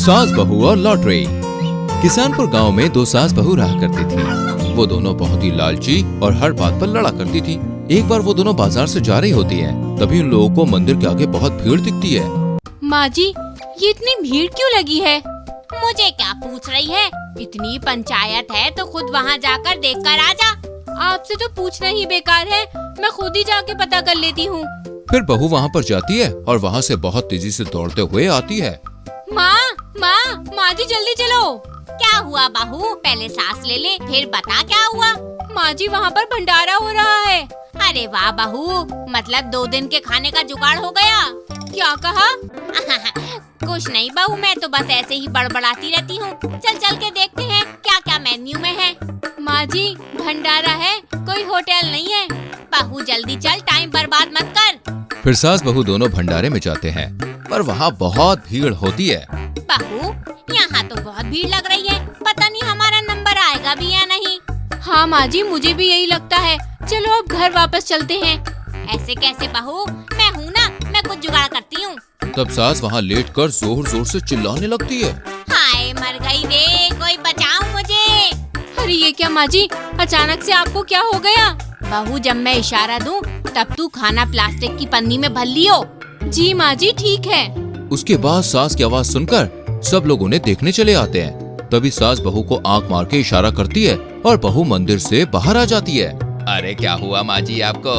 सास बहू और लॉटरी। किसानपुर गांव में दो सास बहू रहा करती थी। वो दोनों बहुत ही लालची और हर बात पर लड़ा करती थी। एक बार वो दोनों बाजार से जा रही होती हैं, तभी उन लोगों को मंदिर के आगे बहुत भीड़ दिखती है। माँ जी, ये इतनी भीड़ क्यों लगी है? मुझे क्या पूछ रही है? इतनी पंचायत है तो खुद वहाँ जाकर देख कर आ जा। आपसे तो पूछना ही बेकार है, मैं खुद ही जाके पता कर लेती हूँ। फिर बहू वहाँ पर जाती है और वहाँ से बहुत तेजी से दौड़ते हुए आती है। माँ जी जल्दी चलो। क्या हुआ बहू? पहले सांस ले ले, फिर बता क्या हुआ। माँ जी वहाँ पर भंडारा हो रहा है। अरे वाह बहू, मतलब 2 दिन के खाने का जुगाड़ हो गया। क्या कहा? कुछ नहीं बहू, मैं तो बस ऐसे ही बड़बड़ाती रहती हूँ। चल चल के देखते हैं क्या क्या मेन्यू में है। माँ जी भंडारा है, कोई होटल नहीं है। बहू जल्दी चल, टाइम बर्बाद मत कर। फिर सास बहू दोनों भंडारे में जाते हैं, पर वहाँ बहुत भीड़ होती है। बहू यहाँ तो बहुत भीड़ लग रही है, पता नहीं हमारा नंबर आएगा भी या नहीं। हाँ माँ जी, मुझे भी यही लगता है। चलो अब घर वापस चलते हैं। ऐसे कैसे बहू, मैं हूँ ना, मैं कुछ जुगाड़ करती हूँ। तब सास वहाँ लेटकर जोर जोर से चिल्लाने लगती है। हाय मर गई रे, कोई बचाओ मुझे। अरे ये क्या माँ जी, अचानक से आपको क्या हो गया? बहू जब मैं इशारा दूँ तब तू खाना प्लास्टिक की पन्नी में भर लियो। जी माँ जी ठीक है। उसके बाद सास की आवाज सुनकर सब लोग उन्हें देखने चले आते हैं। तभी सास बहू को आंख मार के इशारा करती है और बहू मंदिर से बाहर आ जाती है। अरे क्या हुआ माँ जी आपको?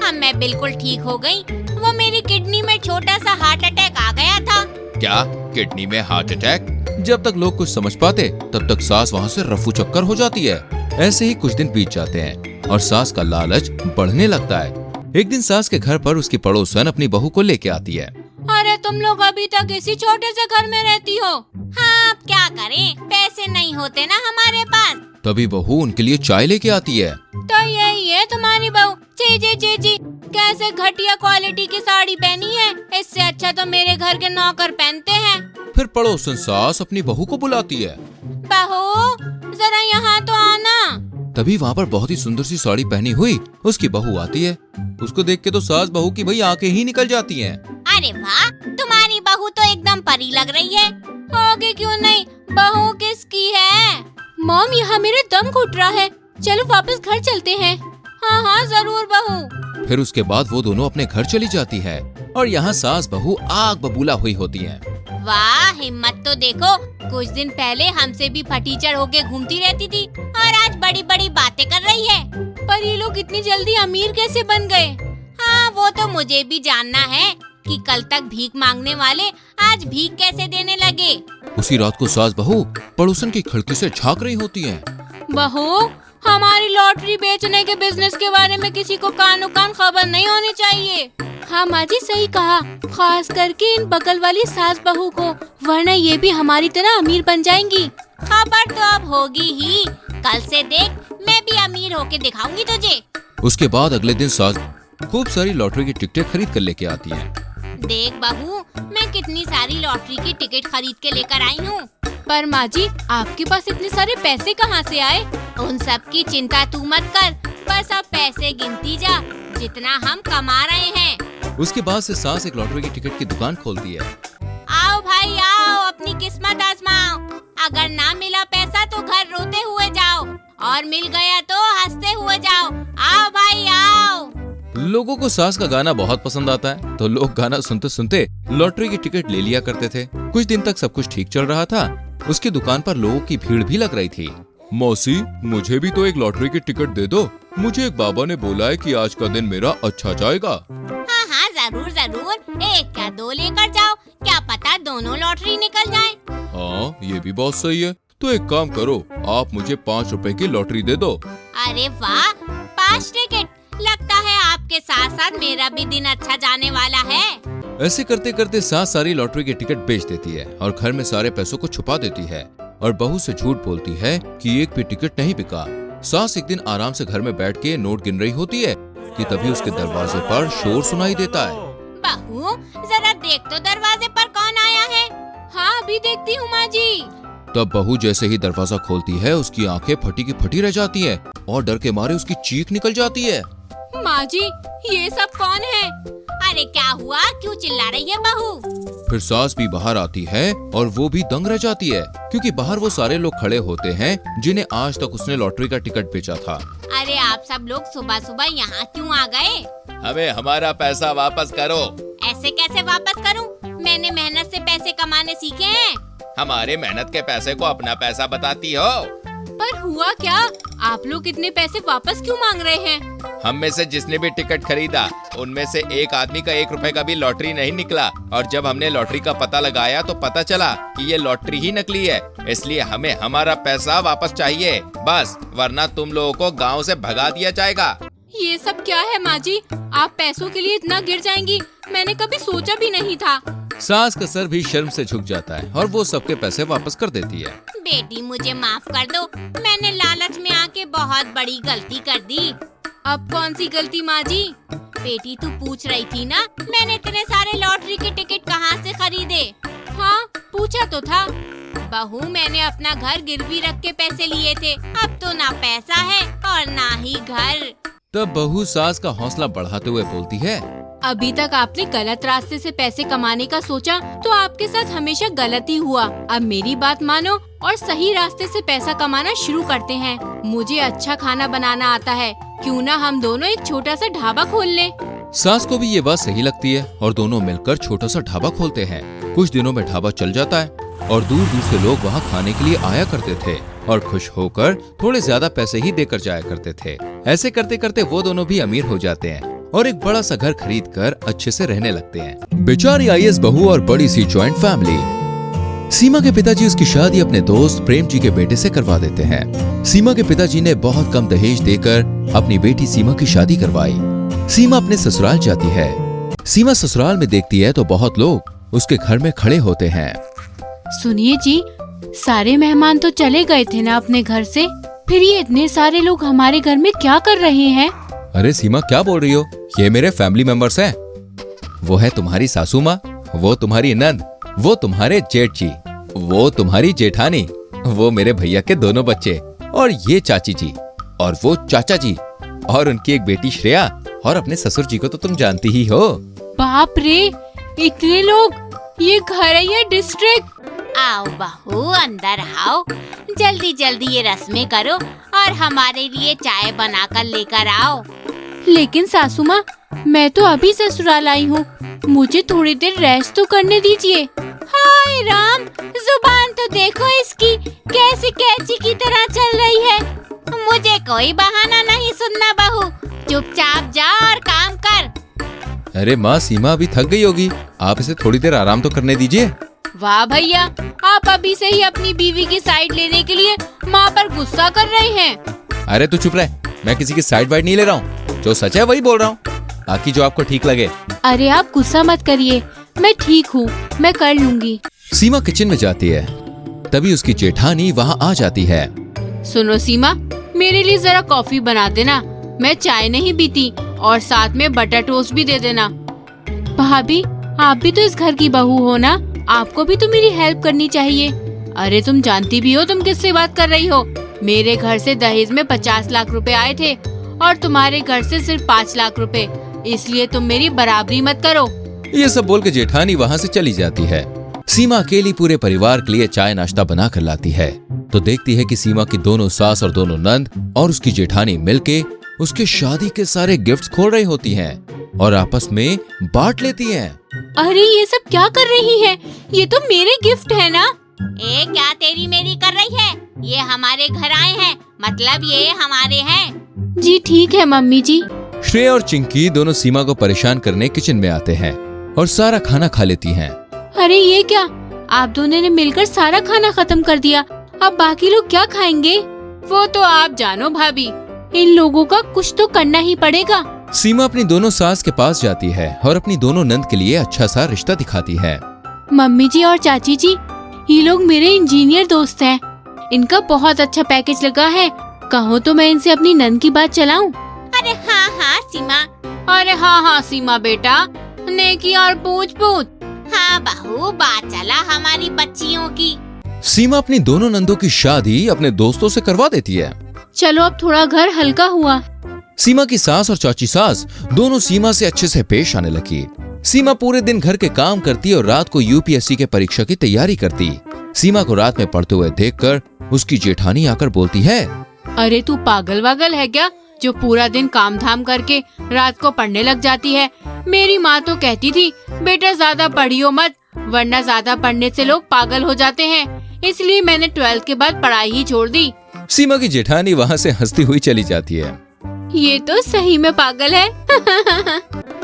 अब मैं बिल्कुल ठीक हो गई। वो मेरी किडनी में छोटा सा हार्ट अटैक आ गया था। क्या किडनी में हार्ट अटैक? जब तक लोग कुछ समझ पाते तब तक सास वहाँ से रफू चक्कर हो जाती है। ऐसे ही कुछ दिन बीत जाते हैं और सास का लालच बढ़ने लगता है। एक दिन सास के घर पर उसकी पड़ोसन अपनी बहू को लेके आती है। अरे तुम लोग अभी तक इसी छोटे से घर में रहती हो? हाँ अब क्या करें, पैसे नहीं होते ना हमारे पास। तभी बहू उनके लिए चाय लेके आती है। तो यही है तुम्हारी बहू? जी, कैसे घटिया क्वालिटी की साड़ी पहनी है। इससे अच्छा तो मेरे घर के नौकर पहनते हैं। फिर पड़ोसन सास अपनी बहू को बुलाती है। बहू जरा यहाँ तो आना। तभी वहाँ पर बहुत ही सुंदर सी साड़ी पहनी हुई उसकी बहू आती है। उसको देख के तो सास बहू की भाई आंखें ही निकल जाती हैं। अरे वाह, तुम्हारी बहू तो एकदम परी लग रही है। आगे क्यों नहीं, बहू किसकी है? मॉम यहाँ मेरे दम घुट रहा है, चलो वापस घर चलते हैं। हाँ जरूर बहू। फिर उसके बाद वो दोनों अपने घर चली जाती है और यहाँ सास बहू आग बबूला हुई होती हैं। वाह हिम्मत तो देखो, कुछ दिन पहले हमसे भी फटीचर होके घूमती रहती थी और आज बड़ी बड़ी बातें कर रही है। पर ये लोग इतनी जल्दी अमीर कैसे बन गए? हाँ वो तो मुझे भी जानना है कि कल तक भीख मांगने वाले आज भीख कैसे देने लगे। उसी रात को सास बहू पड़ोसन की खिड़की से झांक रही होती हैं। बहू हमारी लॉटरी बेचने के बिजनेस के बारे में किसी को कानो कान खबर नहीं होनी चाहिए। हाँ माँ जी सही कहा, खास करके इन बगल वाली सास बहू को, वरना ये भी हमारी तरह अमीर बन जाएंगी। खबर तो अब होगी ही, कल से देख मैं भी अमीर होके दिखाऊंगी तुझे। उसके बाद अगले दिन सास खूब सारी लॉटरी की टिकटें खरीद कर लेके आती है। देख बहू, मैं कितनी सारी लॉटरी की टिकट खरीद के लेकर आई हूँ। पर माँ जी आपके पास इतने सारे पैसे कहाँ से आए? उन सब की चिंता तू मत कर, बस अब पैसे गिनती जा जितना हम कमा रहे हैं। उसके बाद से सास एक लॉटरी की टिकट की दुकान खोलती है। आओ भाई आओ, अपनी किस्मत आजमाओ। अगर ना मिला पैसा तो घर रोते हुए जाओ और मिल गया तो हंसते हुए जाओ। आओ भाई आओ। लोगों को सास का गाना बहुत पसंद आता है तो लोग गाना सुनते सुनते लॉटरी की टिकट ले लिया करते थे। कुछ दिन तक सब कुछ ठीक चल रहा था। उसकी दुकान पर लोगों की भीड़ भी लग रही थी। मौसी मुझे भी तो एक लॉटरी की टिकट दे दो, मुझे एक बाबा ने बोला है कि आज का दिन मेरा अच्छा जाएगा। हाँ जरूर जरूर, एक क्या 2 लेकर जाओ, क्या पता दोनों लॉटरी निकल जाए। हाँ ये भी बहुत सही है, तो एक काम करो, आप मुझे 5 रुपए की लॉटरी दे दो। अरे वाह, 5 टिकट, लगता है आपके साथ साथ मेरा भी दिन अच्छा जाने वाला है। ऐसे करते करते सास सारी लॉटरी के टिकट बेच देती है और घर में सारे पैसों को छुपा देती है और बहू से झूठ बोलती है कि एक भी टिकट नहीं बिका। सास एक दिन आराम से घर में बैठ के नोट गिन रही होती है कि तभी उसके दरवाजे पर शोर सुनाई देता है। बहू जरा देख तो दरवाजे पर कौन आया है। हाँ अभी देखती हूँ माँ जी। तब बहू जैसे ही दरवाजा खोलती है उसकी आंखें फटी की फटी रह जाती हैं और डर के मारे उसकी चीख निकल जाती है। माँ जी ये सब कौन है? अरे क्या हुआ, क्यों चिल्ला रही है बहू? फिर सास भी बाहर आती है और वो भी दंग रह जाती है, क्योंकि बाहर वो सारे लोग खड़े होते हैं जिन्हें आज तक उसने लॉटरी का टिकट बेचा था। अरे आप सब लोग सुबह सुबह यहाँ क्यों आ गए? हमें हमारा पैसा वापस करो। ऐसे कैसे वापस करूँ? मैंने मेहनत से पैसे कमाने सीखे हैं। हमारे मेहनत के पैसे को अपना पैसा बताती हो। पर हुआ क्या? आप लोग इतने पैसे वापस क्यों मांग रहे हैं? हम में से जिसने भी टिकट खरीदा उनमें से एक आदमी का 1 रुपए का भी लॉटरी नहीं निकला, और जब हमने लॉटरी का पता लगाया तो पता चला कि ये लॉटरी ही नकली है। इसलिए हमें हमारा पैसा वापस चाहिए बस, वरना तुम लोगों को गांव से भगा दिया जाएगा। ये सब क्या है माँ जी? आप पैसों के लिए इतना गिर जाएंगी, मैंने कभी सोचा भी नहीं था। सास का सर भी शर्म से झुक जाता है और वो सबके पैसे वापस कर देती है। बेटी मुझे माफ कर दो, मैंने लालच में आके बहुत बड़ी गलती कर दी। अब कौन सी गलती माँ जी? बेटी तू पूछ रही थी ना मैंने इतने सारे लॉटरी के टिकट कहाँ से खरीदे? हाँ पूछा तो था। बहू मैंने अपना घर गिरवी रख के पैसे लिए थे, अब तो ना पैसा है और ना ही घर। तब बहू सास का हौसला बढ़ाते हुए बोलती है, अभी तक आपने गलत रास्ते से पैसे कमाने का सोचा तो आपके साथ हमेशा गलत ही हुआ। अब मेरी बात मानो और सही रास्ते से पैसा कमाना शुरू करते हैं। मुझे अच्छा खाना बनाना आता है, क्यों ना हम दोनों एक छोटा सा ढाबा खोल लें। सास को भी ये बात सही लगती है और दोनों मिलकर छोटा सा ढाबा खोलते हैं। कुछ दिनों में ढाबा चल जाता है और दूर दूर से लोग वहाँ खाने के लिए आया करते थे और खुश होकर थोड़े ज्यादा पैसे ही देकर जाया करते थे। ऐसे करते करते वो दोनों भी अमीर हो जाते हैं और एक बड़ा सा घर खरीद कर अच्छे से रहने लगते हैं। बेचारी आईएएस बहू और बड़ी सी जॉइंट फैमिली। सीमा के पिताजी उसकी शादी अपने दोस्त प्रेम जी के बेटे से करवा देते हैं। सीमा के पिताजी ने बहुत कम दहेज देकर अपनी बेटी सीमा की शादी करवाई। सीमा अपने ससुराल जाती है। सीमा ससुराल में देखती है तो बहुत लोग उसके घर में खड़े होते हैं। सुनिए जी, सारे मेहमान तो चले गए थे ना अपने घर से, फिर ये इतने सारे लोग हमारे घर में क्या कर रहे हैं? अरे सीमा क्या बोल रही हो? ये मेरे फैमिली मेंबर्स हैं। वो है तुम्हारी सासू माँ, वो तुम्हारी नंद, वो तुम्हारे जेठ जी, वो तुम्हारी जेठानी, वो मेरे भैया के दोनों बच्चे, और ये चाची जी, और वो चाचा जी, और उनकी एक बेटी श्रेया, और अपने ससुर जी को तो तुम जानती ही हो। बाप रे, इतने लोग! ये घर है या डिस्ट्रिक्ट? आओ बहू अंदर आओ, जल्दी जल्दी ये रस्में करो और हमारे लिए चाय बनाकर लेकर आओ। लेकिन सासू माँ, मैं तो अभी ससुराल आई हूँ, मुझे थोड़ी देर रेस्ट तो करने दीजिए। हाय राम, जुबान तो देखो इसकी कैसी कैची की तरह चल रही है। मुझे कोई बहाना नहीं सुनना बहू, चुपचाप जा और काम कर। अरे माँ, सीमा अभी थक गई होगी, आप इसे थोड़ी देर आराम तो करने दीजिए। वाह भैया, आप अभी से ही अपनी बीवी की साइड लेने के लिए माँ पर गुस्सा कर रहे हैं। अरे तू चुप रह, मैं किसी की साइड वाइड नहीं ले रहा हूँ, जो सच है वही बोल रहा हूँ, बाकी जो आपको ठीक लगे। अरे आप गुस्सा मत करिए, मैं ठीक हूँ, मैं कर लूँगी। सीमा किचन में जाती है, तभी उसकी जेठानी वहाँ आ जाती है। सुनो सीमा, मेरे लिए जरा कॉफी बना देना, मैं चाय नहीं पीती, और साथ में बटर टोस्ट भी दे देना। भाभी, आप भी तो इस घर की बहू हो ना, आपको भी तो मेरी हेल्प करनी चाहिए। अरे तुम जानती भी हो तुम किससे बात कर रही हो। मेरे घर से दहेज में 50 लाख रुपए आए थे और तुम्हारे घर से सिर्फ 5 लाख रुपए, इसलिए तुम मेरी बराबरी मत करो। ये सब बोल के जेठानी वहाँ से चली जाती है। सीमा अकेली पूरे परिवार के लिए चाय नाश्ता बना कर लाती है, तो देखती है कि सीमा की दोनों सास और दोनों नंद और उसकी जेठानी मिलके उसके शादी के सारे गिफ्ट्स खोल रही होती हैं और आपस में बांट लेती हैं। अरे ये सब क्या कर रही है? ये तो मेरे गिफ्ट है ना। क्या तेरी मेरी कर रही है? ये हमारे घर आए हैं, मतलब ये हमारे हैं। जी ठीक है मम्मी जी। श्रेया और चिंकी दोनों सीमा को परेशान करने किचन में आते हैं और सारा खाना खा लेती हैं। अरे ये क्या, आप दोनों ने मिलकर सारा खाना खत्म कर दिया, अब बाकी लोग क्या खाएंगे? वो तो आप जानो भाभी, इन लोगों का कुछ तो करना ही पड़ेगा। सीमा अपनी दोनों सास के पास जाती है और अपनी दोनों नंद के लिए अच्छा सा रिश्ता दिखाती है। मम्मी जी और चाची जी, ये लोग मेरे इंजीनियर दोस्त हैं, इनका बहुत अच्छा पैकेज लगा है, कहो तो मैं इनसे अपनी नंद की बात चलाऊं? अरे हाँ हाँ सीमा। अरे हाँ हाँ सीमा बेटा, नेकी और पूछ पूछ। हाँ बहू, बात चला हमारी बच्चियों की। सीमा अपनी दोनों नंदों की शादी अपने दोस्तों से करवा देती है। चलो अब थोड़ा घर हल्का हुआ। सीमा की सास और चाची सास दोनों सीमा से अच्छे से पेश आने लगी। सीमा पूरे दिन घर के काम करती और रात को यूपीएससी के परीक्षा की तैयारी करती। सीमा को रात में पढ़ते हुए देखकर उसकी जेठानी आकर बोलती है, अरे तू पागल वागल है क्या, जो पूरा दिन काम धाम करके रात को पढ़ने लग जाती है। मेरी माँ तो कहती थी बेटा ज्यादा पढ़ियो मत, वरना ज्यादा पढ़ने से लोग पागल हो जाते हैं। इसलिए मैंने 12th के बाद पढ़ाई ही छोड़ दी। सीमा की जेठानी वहाँ से हंसती हुई चली जाती है। ये तो सही में पागल है।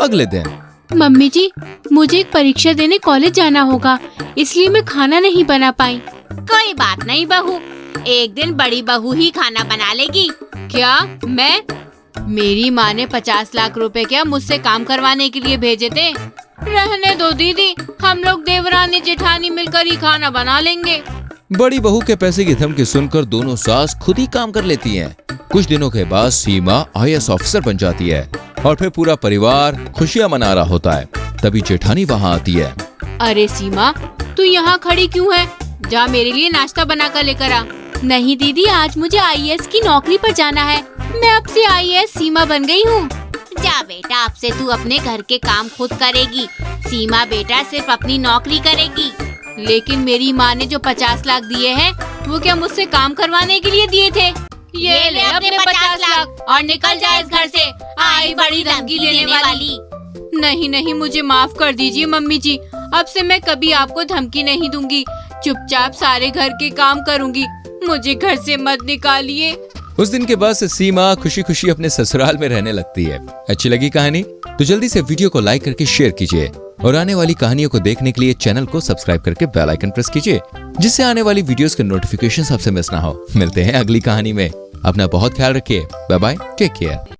अगले दिन मम्मी जी, मुझे एक परीक्षा देने कॉलेज जाना होगा, इसलिए मैं खाना नहीं बना पाई। कोई बात नहीं बहू, एक दिन बड़ी बहू ही खाना बना लेगी। क्या मैं? मेरी माँ ने 50 लाख रुपए क्या मुझसे काम करवाने के लिए भेजे थे। रहने दो दीदी, हम लोग देवरानी जेठानी मिलकर ही खाना बना लेंगे। बड़ी बहू के पैसे की धमकी सुनकर दोनों सास खुद ही काम कर लेती हैं। कुछ दिनों के बाद सीमा IAS ऑफिसर बन जाती है और फिर पूरा परिवार खुशियां मना रहा होता है। तभी जेठानी वहाँ आती है। अरे सीमा, तू यहाँ खड़ी क्यों है? जा मेरे लिए नाश्ता बना कर लेकर आ। नहीं दीदी, आज मुझे IAS की नौकरी पर जाना है। मैं अब से IAS सीमा बन गई हूँ। जा बेटा, अब से तू अपने घर के काम खुद करेगी। सीमा बेटा सिर्फ अपनी नौकरी करेगी। लेकिन मेरी माँ ने जो 50 लाख दिए हैं, वो क्या मुझसे काम करवाने के लिए दिए थे? ये ले अपने 50 लाख और निकल जा इस घर से। आई बड़ी धमकी देने वाली। नहीं नहीं, मुझे माफ कर दीजिए मम्मी जी, अब से मैं कभी आपको धमकी नहीं दूंगी। चुपचाप सारे घर के काम करूंगी, मुझे घर से मत निकालिए। उस दिन के बाद से सीमा खुशी खुशी अपने ससुराल में रहने लगती है। अच्छी लगी कहानी तो जल्दी से वीडियो को लाइक करके शेयर कीजिए और आने वाली कहानियों को देखने के लिए चैनल को सब्सक्राइब करके बेल आइकन प्रेस कीजिए, जिससे आने वाली वीडियोस के नोटिफिकेशन आपसे मिस ना हो। मिलते हैं अगली कहानी में। अपना बहुत ख्याल रखिए। Bye bye, take care.